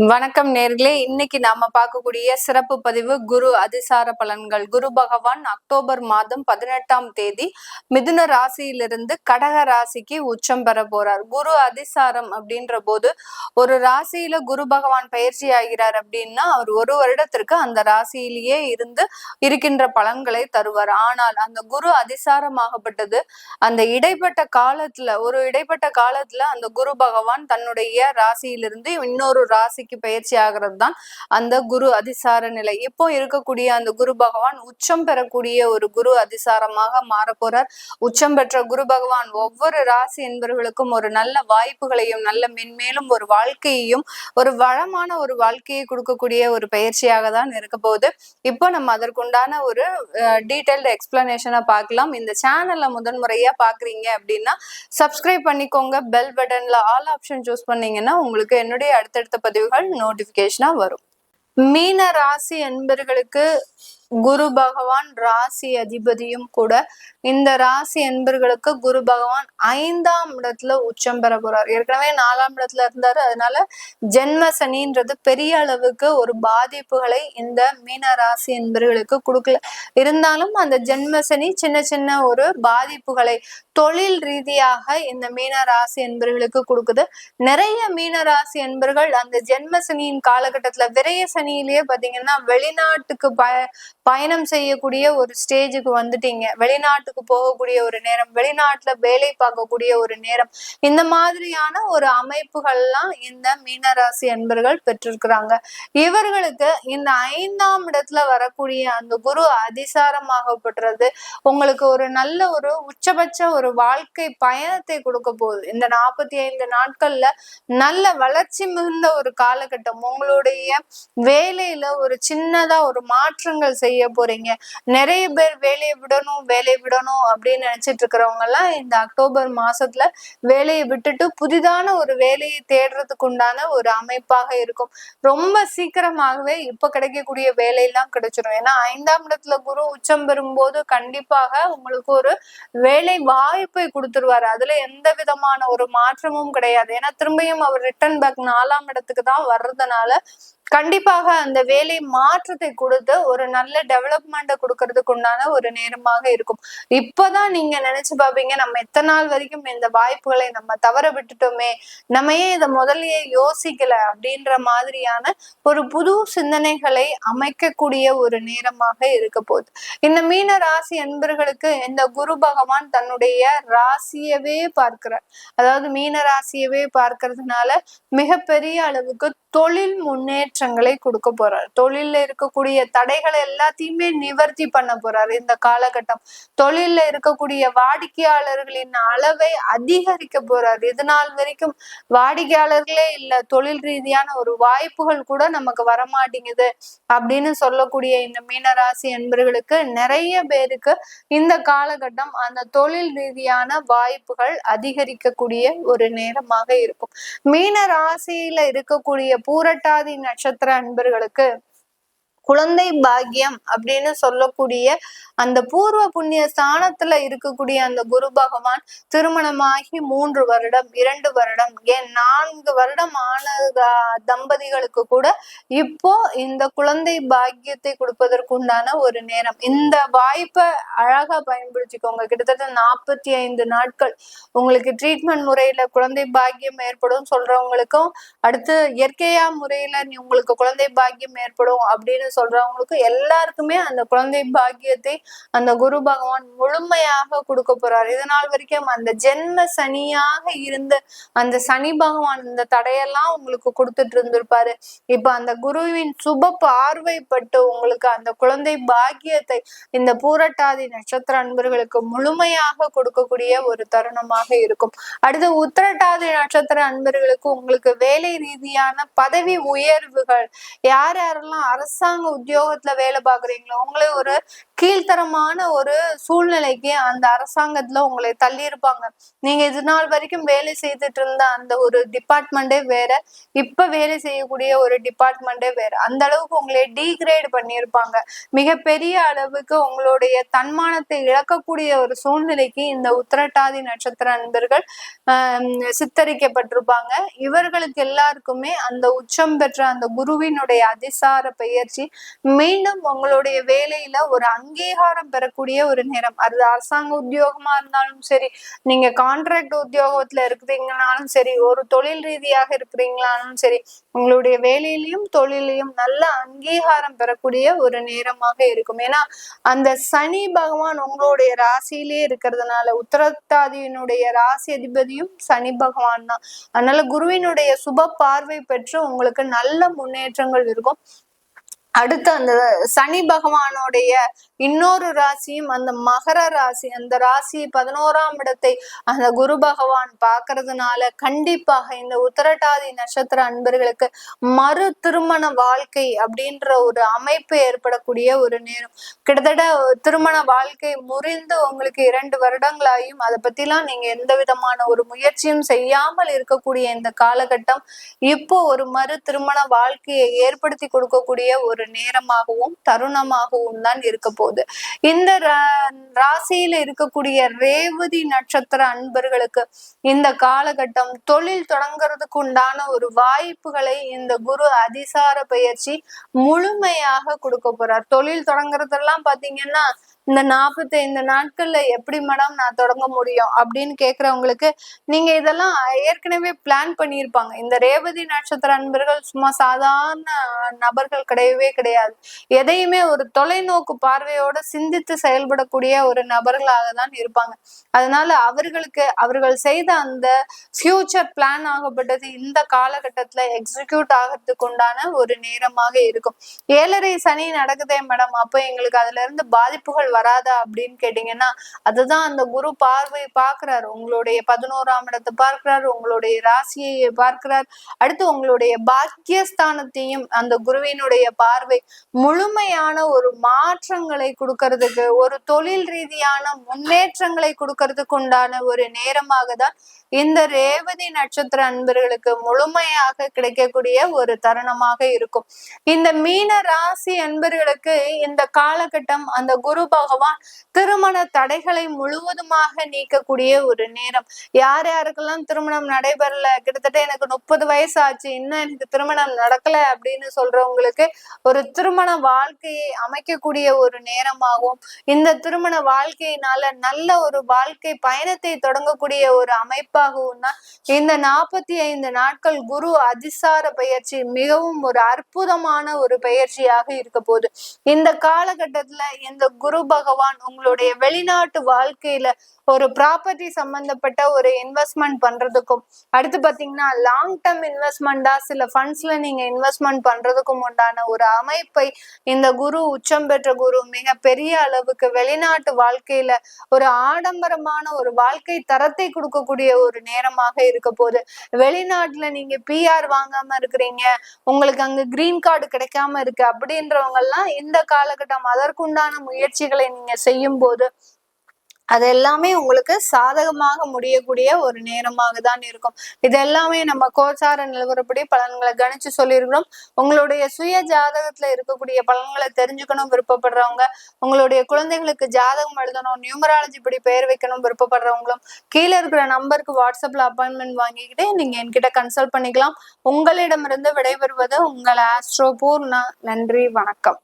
வணக்கம் நேர்களே, இன்னைக்கு நாம பார்க்கக்கூடிய சிறப்பு பதிவு குரு அதிசார பலன்கள். குரு பகவான் அக்டோபர் மாதம் 18ஆம் தேதி மிதுன ராசியிலிருந்து கடக ராசிக்கு உச்சம் பெற போறார். குரு அதிசாரம் அப்படின்ற போது ஒரு ராசியில குரு பகவான் பயிற்சி ஆகிறார் அப்படின்னா அவர் ஒரு வருடத்திற்கு அந்த ராசியிலேயே இருக்கின்ற பலன்களை தருவார். ஆனால் அந்த குரு அதிசாரமாகப்பட்டது அந்த இடைப்பட்ட காலத்துல அந்த குரு பகவான் தன்னுடைய ராசியிலிருந்து இன்னொரு ராசிக்கு பயிற்சி ஆகிறது தான் அந்த குரு அதிசார நிலை. இப்போ இருக்கக்கூடிய அந்த குரு பகவான் உச்சம் பெறக்கூடிய ஒரு குரு அதிசாரமாக மாற போறார். உச்சம் பெற்ற குரு பகவான் ஒவ்வொரு ராசி என்பவர்களுக்கும் ஒரு நல்ல வாய்ப்புகளையும் நல்ல மென்மேலும் ஒரு வாழ்க்கையையும் ஒரு வளமான ஒரு வாழ்க்கையை கொடுக்கக்கூடிய ஒரு பயிற்சியாக தான் இருக்க போகுது. இப்போ நம்ம அதற்குண்டான ஒரு டீடைல்டு எக்ஸ்பிளனேஷனை பார்க்கலாம். இந்த சேனல்ல முதன்முறையா பாக்குறீங்க அப்படின்னா சப்ஸ்கிரைப் பண்ணிக்கோங்க. பெல் பட்டன்ல ஆல் ஆப்ஷன் சூஸ் பண்ணீங்கன்னா உங்களுக்கு என்னுடைய அடுத்தடுத்த பதிவுகள் நோட்டிபிகேஷனா வரும். மீன ராசி என்பர்களுக்கு குரு பகவான் ராசி அதிபதியும் கூட. இந்த ராசி என்பர்களுக்கு குரு பகவான் 5ஆம் இடத்துல உச்சம் பெற போறார். ஏற்கனவே 4ஆம் இடத்துல இருந்தாரு. அதனால ஜென்ம சனின்றது பெரிய அளவுக்கு ஒரு பாதிப்புகளை இந்த மீன ராசி என்பர்களுக்கு கொடுக்கல. இருந்தாலும் அந்த ஜென்ம சனி சின்ன சின்ன ஒரு பாதிப்புகளை தொழில் ரீதியாக இந்த மீன ராசி என்பர்களுக்கு கொடுக்குது. நிறைய மீன ராசி என்பர்கள் அந்த ஜென்ம சனியின் காலகட்டத்துல விரைய சனியிலேயே பாத்தீங்கன்னா வெளிநாட்டுக்கு பயணம் செய்யக்கூடிய ஒரு ஸ்டேஜுக்கு வந்துட்டீங்க. வெளிநாட்டுக்கு போகக்கூடிய ஒரு நேரம், வெளிநாட்டுல வேலை பார்க்கக்கூடிய ஒரு நேரம், இந்த மாதிரியான ஒரு அமைப்புகள்லாம் இந்த மீனராசி அன்பர்கள் பெற்றிருக்கிறாங்க. இவர்களுக்கு இந்த 5ஆம் இடத்துல வரக்கூடிய அந்த குரு அதிசாரமாகப்படுறது உங்களுக்கு ஒரு நல்ல ஒரு உச்சபட்ச ஒரு வாழ்க்கை பயணத்தை கொடுக்க போகுது. இந்த 45 நாட்கள்ல நல்ல வளர்ச்சி மிகுந்த ஒரு காலகட்டம். உங்களுடைய வேலையில ஒரு சின்னதா ஒரு மாற்றங்கள் செய்ய போறீங்க. நிறைய பேர் வேலையை விடணும் அப்படின்னு நினைச்சிட்டு இருக்கிறவங்க எல்லாம் இந்த அக்டோபர் மாசத்துல வேலையை விட்டுட்டு புதிதான ஒரு வேலையை தேடுறதுக்கு உண்டான ஒரு அமைப்பாக இருக்கும். ரொம்ப சீக்கிரமாகவே இப்ப கிடைக்கக்கூடிய வேலையெல்லாம் கிடைச்சிடும். ஏன்னா 5ஆம் இடத்துல குரு உச்சம் பெறும்போது கண்டிப்பாக உங்களுக்கு ஒரு வேலை வாய்ப்பை கொடுத்துருவாரு. அதுல எந்த விதமான ஒரு மாற்றமும் கிடையாது. ஏன்னா திரும்பியும் அவர் ரிட்டர்ன் பேக் 4ஆம் இடத்துக்கு தான் வர்றதுனால கண்டிப்பாக அந்த வேலை மாற்றத்தை கொடுத்து ஒரு நல்ல டெவலப்மெண்ட்டை கொடுக்கறதுக்கு உண்டான ஒரு நேரமாக இருக்கும். இப்பதான் நீங்க நினைச்சு பாப்பீங்க, நம்ம எத்தனை நாள் வரைக்கும் இந்த வாய்ப்புகளை நம்ம தவற விட்டுட்டோமே, நம்ம ஏன் இதை முதல்லயே யோசிக்கல அப்படின்ற மாதிரியான ஒரு புது சிந்தனைகளை அமைக்கக்கூடிய ஒரு நேரமாக இருக்க போகுது. இந்த மீன ராசி என்பர்களுக்கு இந்த குரு பகவான் தன்னுடைய ராசியவே பார்க்கிறார். அதாவது மீன ராசியவே பார்க்கறதுனால மிகப்பெரிய அளவுக்கு தொழில் முன்னேற்றங்களை கொடுக்க போறார். தொழில்ல இருக்கக்கூடிய தடைகளை எல்லாத்தையுமே நிவர்த்தி பண்ண போறார். இந்த காலகட்டம் தொழில்ல இருக்கக்கூடிய வாடிக்கையாளர்களின் அளவை அதிகரிக்க போறார். இது நாள் வரைக்கும் வாடிக்கையாளர்களே இல்ல, தொழில் ரீதியான ஒரு வாய்ப்புகள் கூட நமக்கு வரமாட்டேங்குது அப்படின்னு சொல்லக்கூடிய இந்த மீனராசி என்பர்களுக்கு நிறைய பேருக்கு இந்த காலகட்டம் அந்த தொழில் ரீதியான வாய்ப்புகள் அதிகரிக்கக்கூடிய ஒரு நேரமாக இருக்கும். மீன ராசியில இருக்கக்கூடிய பூரட்டாதி நட்சத்திர அன்பர்களுக்கு குழந்தை பாக்கியம் அப்படின்னு சொல்லக்கூடிய அந்த பூர்வ புண்ணிய ஸ்தானத்துல இருக்கக்கூடிய அந்த குரு பகவான் திருமணமாகி 3 வருடம் 2 வருடம் ஏன் 4 வருடம் ஆன தம்பதிகளுக்கு கூட இப்போ இந்த குழந்தை பாக்கியத்தை கொடுப்பதற்குண்டான ஒரு நேரம். இந்த வாய்ப்பை அழகா பயன்படுத்திக்கோங்க. கிட்டத்தட்ட 45 நாட்கள் உங்களுக்கு ட்ரீட்மெண்ட் முறையில குழந்தை பாக்கியம் ஏற்படும் சொல்றவங்களுக்கும், அடுத்து இயற்கையா முறையில உங்களுக்கு குழந்தை பாக்கியம் ஏற்படும் அப்படின்னு சொல்றவங்களுக்கு எல்லாருக்குமே அந்த குழந்தை பாக்கியத்தை அந்த குரு பகவான் முழுமையாக கொடுக்க போறார். இதனால் வரைக்கும் அந்த ஜென்ம சனியாக இருந்த அந்த சனி பகவான் இந்த தடையெல்லாம் உங்களுக்கு கொடுத்துட்டு இருந்திருப்பாரு. இப்ப அந்த குருவின் சுப பார்வைப்பட்டு உங்களுக்கு அந்த குழந்தை பாக்கியத்தை இந்த பூரட்டாதி நட்சத்திர அன்பர்களுக்கு முழுமையாக கொடுக்கக்கூடிய ஒரு தருணமாக இருக்கும். அடுத்து உத்திரட்டாதி நட்சத்திர அன்பர்களுக்கு உங்களுக்கு வேலை ரீதியான பதவி உயர்வுகள், யாரெல்லாம் அரசாங்க உத்தியோகத்துல வேலை பாக்குறீங்களோ, உங்களை ஒரு கீழ்த்தரமான ஒரு சூழ்நிலைக்கு அந்த அரசாங்கத்துல உங்களை தள்ளி இருப்பாங்க. நீங்க இது நாள் வரைக்கும் வேலை செய்துட்டு இருந்த அந்த ஒரு டிபார்ட்மெண்டே வேற, இப்ப வேலை செய்யக்கூடிய ஒரு டிபார்ட்மெண்டே வேற. அந்த அளவுக்கு உங்களை டீக்ரேட் பண்ணியிருப்பாங்க. மிகப்பெரிய அளவுக்கு உங்களுடைய தன்மானத்தை இழக்கக்கூடிய ஒரு சூழ்நிலைக்கு இந்த உத்திரட்டாதி நட்சத்திர அன்பர்கள் சித்தரிக்கப்பட்டிருப்பாங்க. இவர்களுக்கு எல்லாருக்குமே அந்த உச்சம் பெற்ற அந்த குருவினுடைய அதிசார பயிற்சி மீண்டும் உங்களுடைய வேலையில ஒரு அங்கீகாரம் பெறக்கூடிய ஒரு நேரம். அது அரசாங்க உத்தியோகமா இருந்தாலும் சரி, நீங்க கான்ட்ராக்ட் உத்தியோகத்துல இருக்கிறீங்கனாலும் சரி, ஒரு தொழில் ரீதியாக இருக்கிறீங்களாலும் சரி, உங்களுடைய வேலையிலையும் தொழிலையும் நல்ல அங்கீகாரம் பெறக்கூடிய ஒரு நேரமாக இருக்கும். ஏன்னா அந்த சனி பகவான் உங்களுடைய ராசியிலே இருக்கிறதுனால, உத்திரட்டாதியினுடைய ராசி அதிபதியும் சனி பகவான் தான். அதனால குருவினுடைய சுப பார்வை பெற்று உங்களுக்கு நல்ல முன்னேற்றங்கள் இருக்கும். அடுத்து அந்த சனி பகவானுடைய இன்னொரு ராசியும் அந்த மகர ராசி, அந்த ராசி 11ஆம் இடத்தை அந்த குரு பகவான் பாக்குறதுனால கண்டிப்பாக இந்த உத்திரட்டாதி நட்சத்திர அன்பர்களுக்கு மறு திருமண வாழ்க்கை அப்படின்ற ஒரு அமைப்பு ஏற்படக்கூடிய ஒரு நேரம். கிட்டத்தட்ட திருமண வாழ்க்கை முறிந்து உங்களுக்கு 2 வருடங்களாயும் அதை பத்திலாம் நீங்க எந்த விதமான ஒரு முயற்சியும் செய்யாமல் இருக்கக்கூடிய இந்த காலகட்டம் இப்போ ஒரு மறு திருமண வாழ்க்கையை ஏற்படுத்தி கொடுக்கக்கூடிய ஒரு நேரமாகவும் தருணமாகவும் தான் இருக்க போகுது. இந்த ராசியில இருக்கக்கூடிய ரேவதி நட்சத்திர அன்பர்களுக்கு இந்த காலகட்டம் தொழில் தொடங்குறதுக்கு உண்டான ஒரு வாய்ப்புகளை இந்த குரு அதிசார பயிற்சி முழுமையாக கொடுக்க போறார். தொழில் தொடங்குறதெல்லாம் பாத்தீங்கன்னா இந்த 45 நாட்கள்ல எப்படி மேடம் நான் தொடங்க முடியும் அப்படின்னு கேக்குறவங்களுக்கு நீங்க இதெல்லாம் ஏற்கனவே பிளான் பண்ணியிருப்பாங்க. இந்த ரேவதி நட்சத்திர அன்பர்கள் சும்மா சாதாரண நபர்கள் கிடையவே கிடையாது. எதையுமே ஒரு தொலைநோக்கு பார்வையோட சிந்தித்து செயல்படக்கூடிய ஒரு நபர்களாக தான் இருப்பாங்க. அதனால அவர்கள் செய்த அந்த ஃபியூச்சர் பிளான் ஆகப்பட்டது இந்த காலகட்டத்துல எக்ஸிக்யூட் ஆகிறதுக்கு உண்டான ஒரு நேரமாக இருக்கும். 7.5 சனி நடக்குதே மேடம், அப்ப எங்களுக்கு அதுல இருந்து பாதிப்புகள் வராதா அப்படின்னு கேட்டீங்கன்னா, அதுதான் அந்த குரு பார்வை பார்க்கிறார். உங்களுடைய 11ஆம் இடத்தை பார்க்கிறார், உங்களுடைய ராசியை பார்க்கிறார், அடுத்து உங்களுடைய பாக்கியஸ்தானத்தையும் அந்த குருவினுடைய பார்வை முழுமையான ஒரு மாற்றங்களை கொடுக்கறதுக்கு, ஒரு தொழில் ரீதியான முன்னேற்றங்களை கொடுக்கறதுக்கு உண்டான ஒரு நேரமாக தான் இந்த ரேவதி நட்சத்திர அன்பர்களுக்கு முழுமையாக கிடைக்கக்கூடிய ஒரு தருணமாக இருக்கும். இந்த மீன ராசி அன்பர்களுக்கு இந்த காலகட்டம் அந்த குரு பகவான் திருமண தடைகளை முழுவதுமாக நீக்கக்கூடிய ஒரு நேரம். யார் யாருக்கெல்லாம் திருமணம் நடைபெறல, கிட்டத்தட்ட எனக்கு 30 வயசு ஆச்சு, இன்னும் எனக்கு திருமணம் நடக்கல அப்படின்னு சொல்றவங்களுக்கு ஒரு திருமண வாழ்க்கையை அமைக்கக்கூடிய ஒரு நேரமாகவும், இந்த திருமண வாழ்க்கையினால நல்ல ஒரு வாழ்க்கை பயணத்தை தொடங்கக்கூடிய ஒரு அமைப்பாகவும் தான் இந்த 45 நாட்கள் குரு அதிசார பயிற்சி மிகவும் ஒரு அற்புதமான ஒரு பயிற்சியாக இருக்க போகுது. இந்த காலகட்டத்துல இந்த குரு பகவான் உங்களுடைய வெளிநாட்டு வாழ்க்கையில ஒரு ப்ராப்பர்ட்டி சம்பந்தப்பட்ட ஒரு இன்வெஸ்ட்மெண்ட் பண்றதுக்கும், அடுத்து பாத்தீங்கன்னா லாங் டர்ம் இன்வெஸ்ட்மெண்டா சில ஃபண்ட்ஸ்ல நீங்க இன்வெஸ்ட்மெண்ட் பண்றதுக்கும் உண்டான ஒரு அமைப்பை இந்த குரு உச்சம் பெற்ற குரு மிக பெரிய அளவுக்கு வெளிநாட்டு வாழ்க்கையில ஒரு ஆடம்பரமான ஒரு வாழ்க்கை தரத்தை கொடுக்கக்கூடிய ஒரு நேரமாக இருக்க போகுது. வெளிநாட்டுல நீங்க PR வாங்காம இருக்கிறீங்க, உங்களுக்கு அங்க கிரீன் கார்டு கிடைக்காம இருக்கு அப்படின்றவங்க எல்லாம் இந்த காலகட்டம் அதற்குண்டான முயற்சிகளை நீங்க செய்யும் போது அது எல்லாமே உங்களுக்கு சாதகமாக முடியக்கூடிய ஒரு நேரமாக தான் இருக்கும். இது எல்லாமே நம்ம கோச்சார நிலவரப்படி பலன்களை கணிச்சு சொல்லியிருக்கிறோம். உங்களுடைய சுய ஜாதகத்துல இருக்கக்கூடிய பலன்களை தெரிஞ்சுக்கணும் விருப்பப்படுறவங்க, உங்களுடைய குழந்தைகளுக்கு ஜாதகம் எழுதணும், நியூமராலஜி படி பெயர் வைக்கணும் விருப்பப்படுறவங்களும் கீழே இருக்கிற நம்பருக்கு வாட்ஸ்அப்ல அப்பாயின்மெண்ட் வாங்கிக்கிட்டு நீங்க என்கிட்ட கன்சல்ட் பண்ணிக்கலாம். உங்களிடமிருந்து விடைபெறுவது உங்கள் ஆஸ்ட்ரோ பூர்ணா. நன்றி, வணக்கம்.